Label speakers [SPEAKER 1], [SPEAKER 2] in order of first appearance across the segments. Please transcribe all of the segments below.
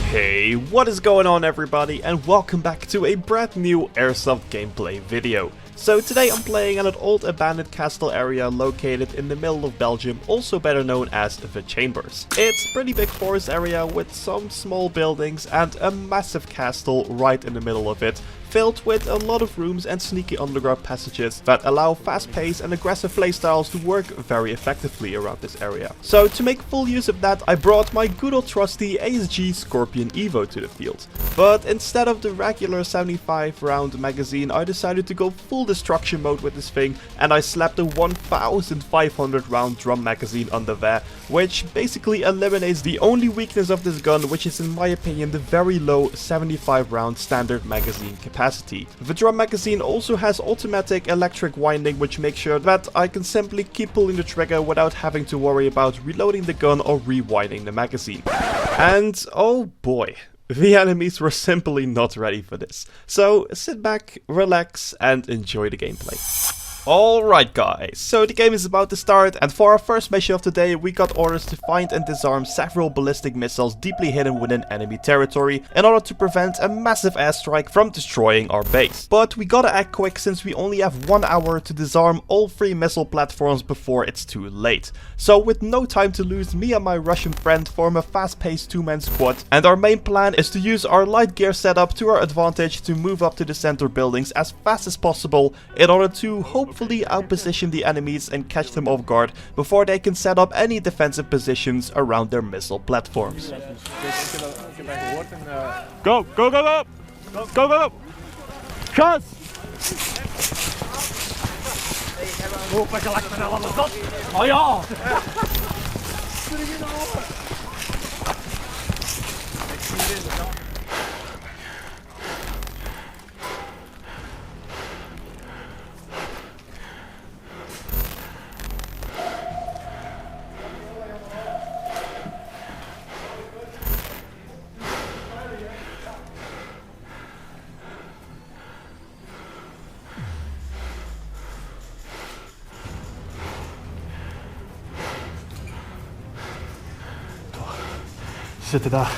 [SPEAKER 1] Hey, what is going on everybody, and welcome back to a brand new Airsoft gameplay video. So today I'm playing in an old abandoned castle area located in the middle of Belgium, also better known as the Chambers. It's a pretty big forest area with some small buildings and a massive castle right in the middle of it, filled with a lot of rooms and sneaky underground passages that allow fast-paced and aggressive playstyles to work very effectively around this area. So to make full use of that, I brought my good old trusty ASG Scorpion EVO to the field. But instead of the regular 75 round magazine, I decided to go full destruction mode with this thing, and I slapped a 1500 round drum magazine under there, which basically eliminates the only weakness of this gun, which is in my opinion the very low 75 round standard magazine capacity. The drum magazine also has automatic electric winding, which makes sure that I can simply keep pulling the trigger without having to worry about reloading the gun or rewinding the magazine. And oh boy, the enemies were simply not ready for this. So sit back, relax, and enjoy the gameplay. Alright guys, so the game is about to start, and for our first mission of the day we got orders to find and disarm several ballistic missiles deeply hidden within enemy territory in order to prevent a massive airstrike from destroying our base. But we gotta act quick since we only have 1 hour to disarm all 3 missile platforms before it's too late. So with no time to lose, me and my Russian friend form a fast-paced 2-man squad, and our main plan is to use our light gear setup to our advantage to move up to the center buildings as fast as possible in order to hopefully outposition the enemies and catch them off guard before they can set up any defensive positions around their missile platforms.
[SPEAKER 2] Go, go, go, go! Go, go, go! Gas! Oh, lekker lekker met alles dat! Oh ja! Ze zitten daar.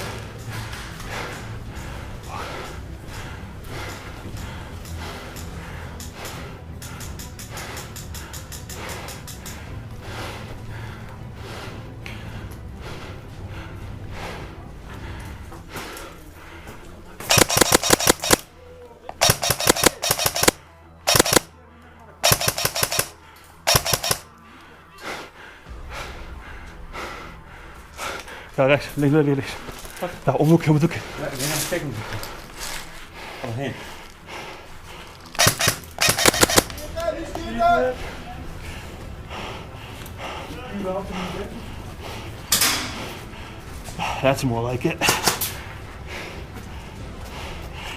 [SPEAKER 2] Ja, rechts, links, links, links. Daar, om de hoek, om de hoek.
[SPEAKER 3] Ja, ik ben aan het kijken. Ga heen.
[SPEAKER 2] That's more like it.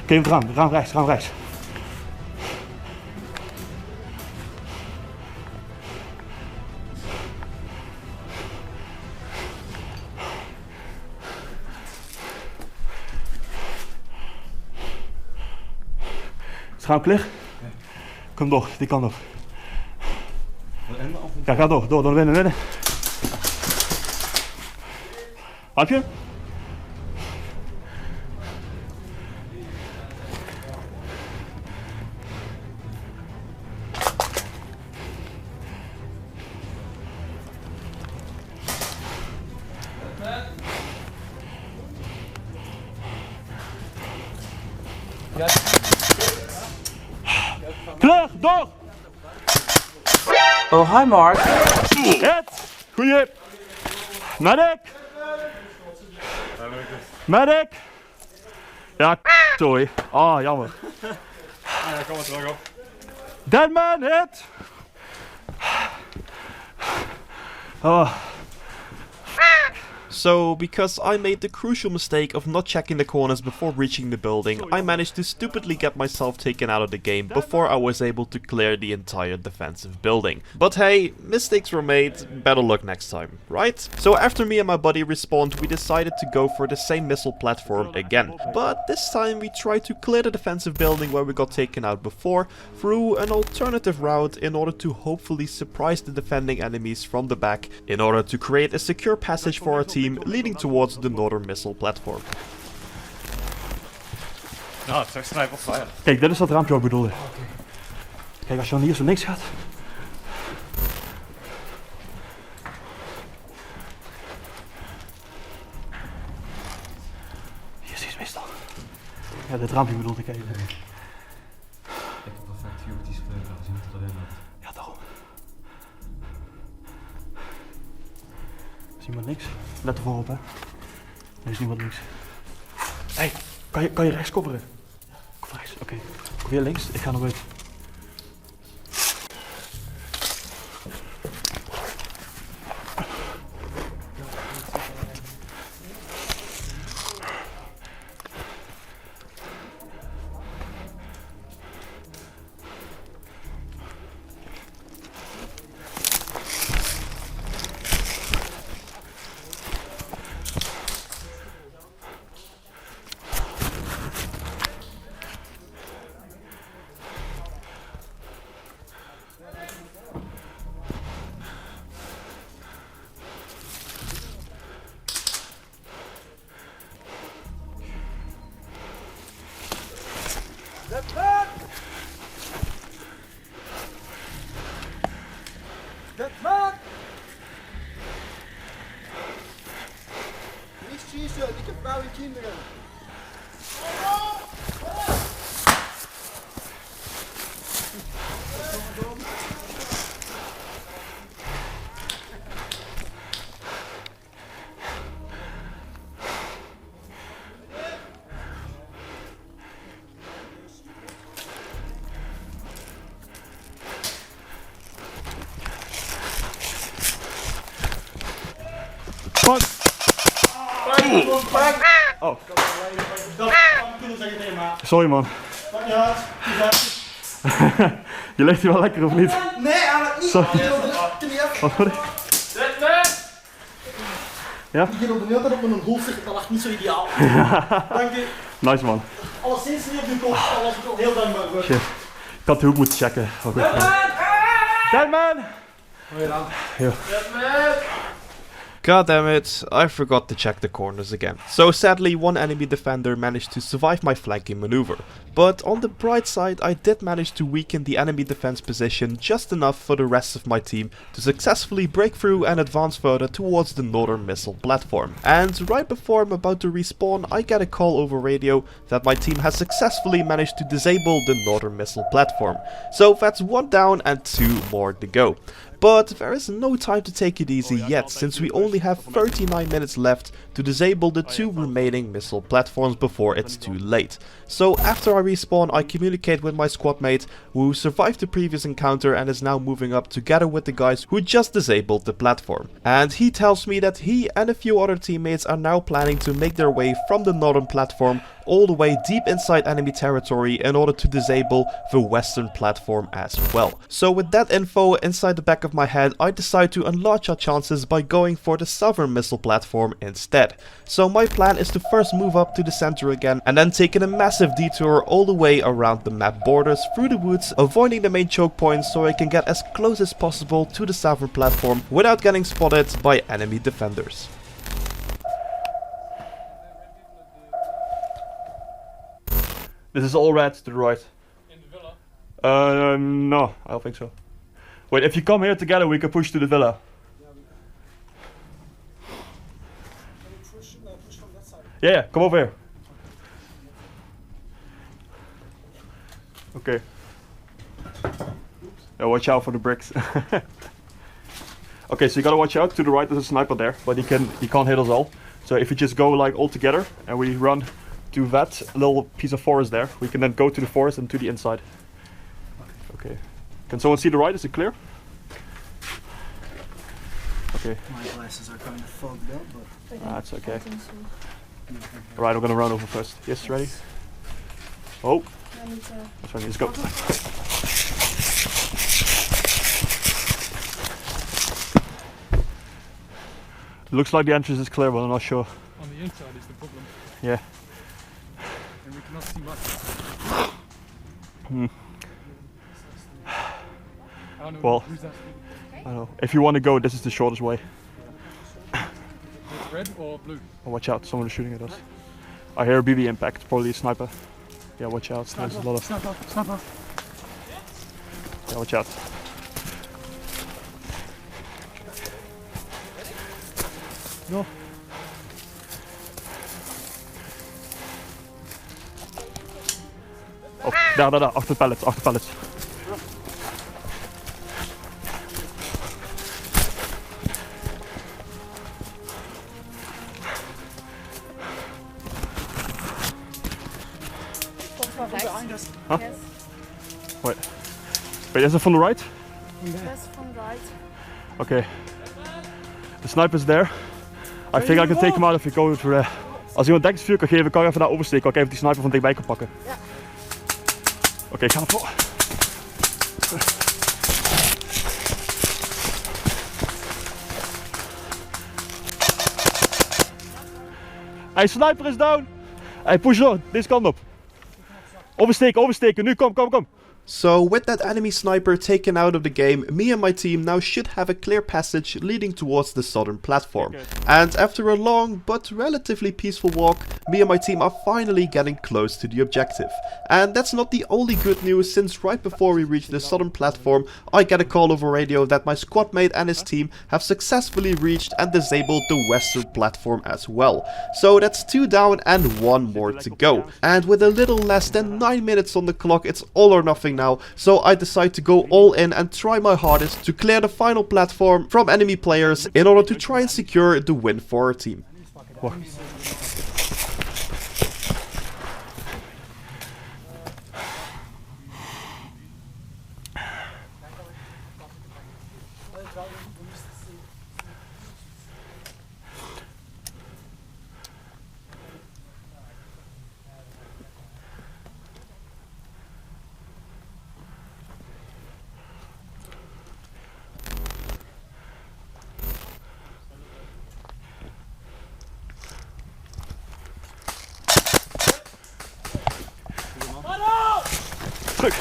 [SPEAKER 2] Oké, raam rechts, raam rechts. Schaam clear? Ja. Kom door, die kant op. Ja, ga door binnen. Heb je?
[SPEAKER 3] Ja.
[SPEAKER 2] Klaar, door!
[SPEAKER 3] Oh, hi Mark.
[SPEAKER 2] Hit! Goeie! Medic! Medic! Ja, sorry. Ah, jammer.
[SPEAKER 3] Ja, kom maar terug op.
[SPEAKER 2] Dead man, hit! Oh.
[SPEAKER 1] So, because I made the crucial mistake of not checking the corners before reaching the building, I managed to stupidly get myself taken out of the game before I was able to clear the entire defensive building. But hey, mistakes were made, better luck next time, right? So after me and my buddy respawned, we decided to go for the same missile platform again. But this time we tried to clear the defensive building where we got taken out before through an alternative route in order to hopefully surprise the defending enemies from the back in order to create a secure passage for our team leading towards the northern missile platform.
[SPEAKER 3] Nou, het is echt sniper fire.
[SPEAKER 2] Kijk, dit is dat raampje wat ik bedoelde. Kijk, als je dan hier zo niks gaat. Hier zie je het meestal. Ja, dit raampje bedoelde ik even.
[SPEAKER 3] Ik heb perfect view op die speler gezien wat erin had.
[SPEAKER 2] Ja, daarom. Is iemand niks? Let ervoor op, hè. Er is niemand niks. Hé, kan je rechts coveren? Cover rechts, oké. Kom weer links, ik ga naar buiten.
[SPEAKER 4] Niet schießen, ik heb vrouwen en kinderen.
[SPEAKER 2] Oh. Sorry man. Je ligt hier wel lekker of niet?
[SPEAKER 4] Nee, eigenlijk niet.
[SPEAKER 2] Sorry.
[SPEAKER 4] Kun je even?
[SPEAKER 2] Wat goed? Ja?
[SPEAKER 4] Ik begin op de hele tijd op mijn holster, dat lag niet zo ideaal. Dank u.
[SPEAKER 2] Nice man.
[SPEAKER 4] Alleszins niet op de kop, daar was ik wel heel dankbaar voor.
[SPEAKER 2] Shit. Ik had de hoek moeten checken. Deadman! Ja.
[SPEAKER 1] God damn it, I forgot to check the corners again. So sadly, one enemy defender managed to survive my flanking maneuver. But on the bright side, I did manage to weaken the enemy defense position just enough for the rest of my team to successfully break through and advance further towards the northern missile platform. And right before I'm about to respawn, I get a call over radio that my team has successfully managed to disable the northern missile platform. So that's 1 down and 2 more to go. But there is no time to take it easy yet, since we only have 39 minutes left to disable the 2 remaining missile platforms before it's too late. So after I respawn, I communicate with my squad mate, who survived the previous encounter and is now moving up together with the guys who just disabled the platform. And he tells me that he and a few other teammates are now planning to make their way from the northern platform all the way deep inside enemy territory in order to disable the western platform as well. So with that info inside the back of my head, I decide to enlarge our chances by going for the southern missile platform instead. So my plan is to first move up to the center again and then taking a massive detour all the way around the map borders through the woods, avoiding the main choke points so I can get as close as possible to the southern platform without getting spotted by enemy defenders.
[SPEAKER 2] This is all red to the right.
[SPEAKER 3] In the villa?
[SPEAKER 2] No, I don't think so. Wait, if you come here together, we can push to the villa. Yeah, come over here. Okay. Yeah, watch out for the bricks. Okay, so you gotta watch out. To the right, there's a sniper there, but he can't hit us all. So if you just go like all together and we run to that little piece of forest there, we can then go to the forest and to the inside. Okay. Can someone see the right? Is it clear? Okay.
[SPEAKER 4] My glasses are kind of fogged up, but...
[SPEAKER 2] That's okay. Alright, I'm gonna run over first. Yes, ready? Oh! That's right, let's go. Looks like the entrance is clear, but I'm not sure.
[SPEAKER 3] On the inside is the problem.
[SPEAKER 2] Yeah.
[SPEAKER 3] And we cannot see much.
[SPEAKER 2] Hmm.
[SPEAKER 3] I don't know
[SPEAKER 2] Well,
[SPEAKER 3] who's that.
[SPEAKER 2] I don't know. If you want to go, this is the shortest way.
[SPEAKER 3] It's red or blue?
[SPEAKER 2] Oh, watch out, someone is shooting at us. I hear a BB impact, probably a sniper. Yeah, watch out. There's a lot of...
[SPEAKER 4] Snap off.
[SPEAKER 2] Yeah, watch out. No. Oh, daar, achter pallets, achter pallets. Huh?
[SPEAKER 5] Yes,
[SPEAKER 2] Wait. Wait, is it from the right?
[SPEAKER 5] yes, from right.
[SPEAKER 2] Okay. The sniper's there. I think I can take him out if you go through there. Als iemand dekkingsvuur kan geven, kan je even daar oversteken. Kan ik even die sniper van dichtbij kan pakken.
[SPEAKER 5] Ja.
[SPEAKER 2] Oké, ik ga ervoor. Hey, sniper is down! Hey, push on, deze kant op. Oversteken, oversteken, nu, kom.
[SPEAKER 1] So with that enemy sniper taken out of the game, me and my team now should have a clear passage leading towards the southern platform. And after a long but relatively peaceful walk, me and my team are finally getting close to the objective. And that's not the only good news, since right before we reach the southern platform, I get a call over radio that my squad mate and his team have successfully reached and disabled the western platform as well. So that's 2 down and 1 more to go. And with a little less than 9 minutes on the clock, it's all or nothing now, so I decide to go all in and try my hardest to clear the final platform from enemy players in order to try and secure the win for our team.
[SPEAKER 2] Wacht. Druk.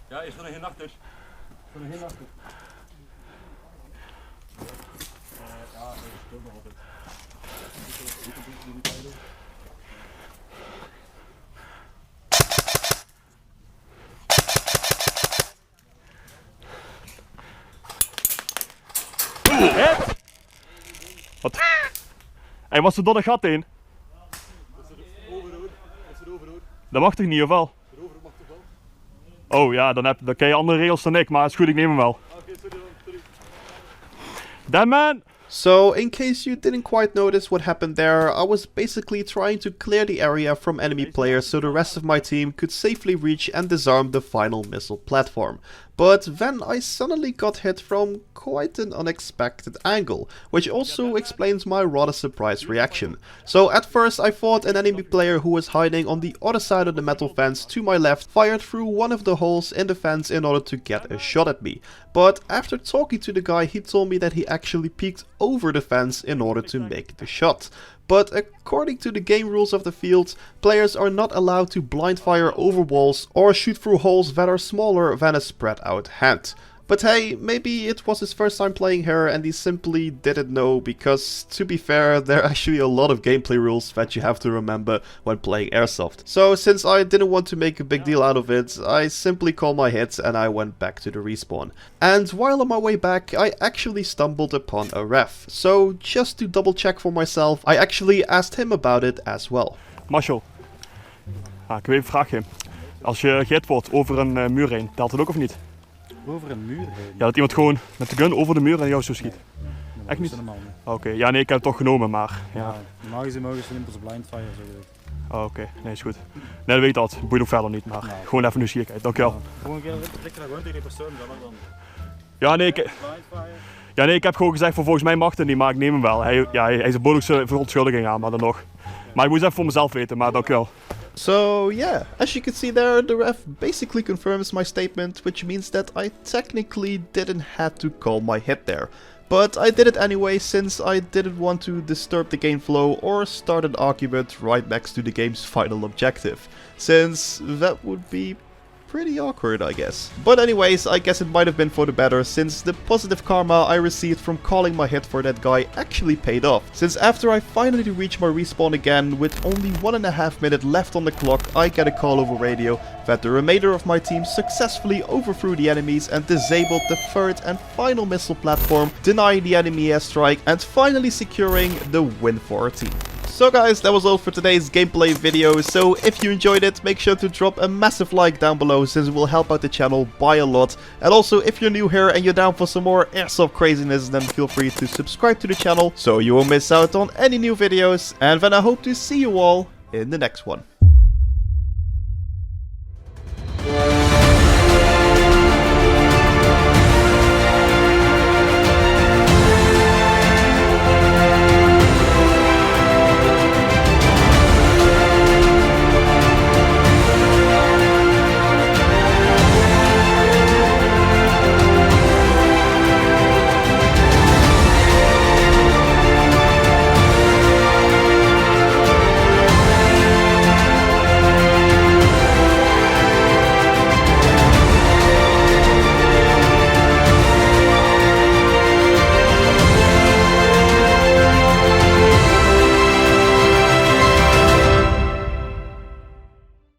[SPEAKER 3] Ja, is er nog geen nacht dus? Is er nog geen nacht dus? Ja, dat is ook nog altijd.
[SPEAKER 2] Wat? Hij was er door de gat in. Dat mag toch niet, of wel? Oh ja, dan ken je andere regels dan ik, maar het is goed, ik neem hem wel. Damn man!
[SPEAKER 1] So, in case you didn't quite notice what happened there, I was basically trying to clear the area from enemy players so the rest of my team could safely reach and disarm the final missile platform. But then I suddenly got hit from quite an unexpected angle, which also explains my rather surprised reaction. So at first I thought an enemy player who was hiding on the other side of the metal fence to my left fired through one of the holes in the fence in order to get a shot at me. But after talking to the guy, he told me that he actually peeked over the fence in order to make the shot. But according to the game rules of the field, players are not allowed to blind fire over walls or shoot through holes that are smaller than a spread out hand. But hey, maybe it was his first time playing here and he simply didn't know, because to be fair, there are actually a lot of gameplay rules that you have to remember when playing Airsoft. So since I didn't want to make a big deal out of it, I simply called my hit and I went back to the respawn. And while on my way back, I actually stumbled upon a ref. So just to double check for myself, I actually asked him about it as well.
[SPEAKER 2] Marshall, ik heb even een vraagje. Als je gehit wordt over een muur heen, telt het ook of niet?
[SPEAKER 6] Over een muur heen?
[SPEAKER 2] Ja, dat iemand gewoon met de gun over de muur en jou zo schiet.
[SPEAKER 6] Nee,
[SPEAKER 2] Echt niet?
[SPEAKER 6] normaal niet.
[SPEAKER 2] Oké, ja nee, ik heb het toch genomen, maar ja.
[SPEAKER 6] Ja, normaal gezien mogen ze impulse blindfire zo gezegd.
[SPEAKER 2] Oké, nee is goed. Nee, dat weet ik al, boeit ook verder niet, maar gewoon even nieuwsgierigheid, dankjewel.
[SPEAKER 6] Ja, gewoon een keer prikken gewoon tegen die persoon dan.
[SPEAKER 2] Ja nee,
[SPEAKER 6] Blindfire.
[SPEAKER 2] ik heb gewoon gezegd van volgens mij mag het niet, maar ik neem hem wel. Hij is een bodelijke verontschuldiging aan, maar dan nog. Maar ik moet het even voor mezelf weten, maar dankjewel.
[SPEAKER 1] So yeah, as you can see there, the ref basically confirms my statement, which means that I technically didn't have to call my hit there. But I did it anyway, since I didn't want to disturb the game flow or start an argument right next to the game's final objective, since that would be pretty awkward, I guess. But anyways, I guess it might have been for the better, since the positive karma I received from calling my hit for that guy actually paid off. Since after I finally reached my respawn again, with only 1.5 minutes left on the clock, I get a call over radio that the remainder of my team successfully overthrew the enemies and disabled the third and final missile platform, denying the enemy airstrike and finally securing the win for our team. So guys, that was all for today's gameplay video, so if you enjoyed it, make sure to drop a massive like down below, since it will help out the channel by a lot. And also, if you're new here and you're down for some more airsoft craziness, then feel free to subscribe to the channel so you won't miss out on any new videos, and then I hope to see you all in the next one.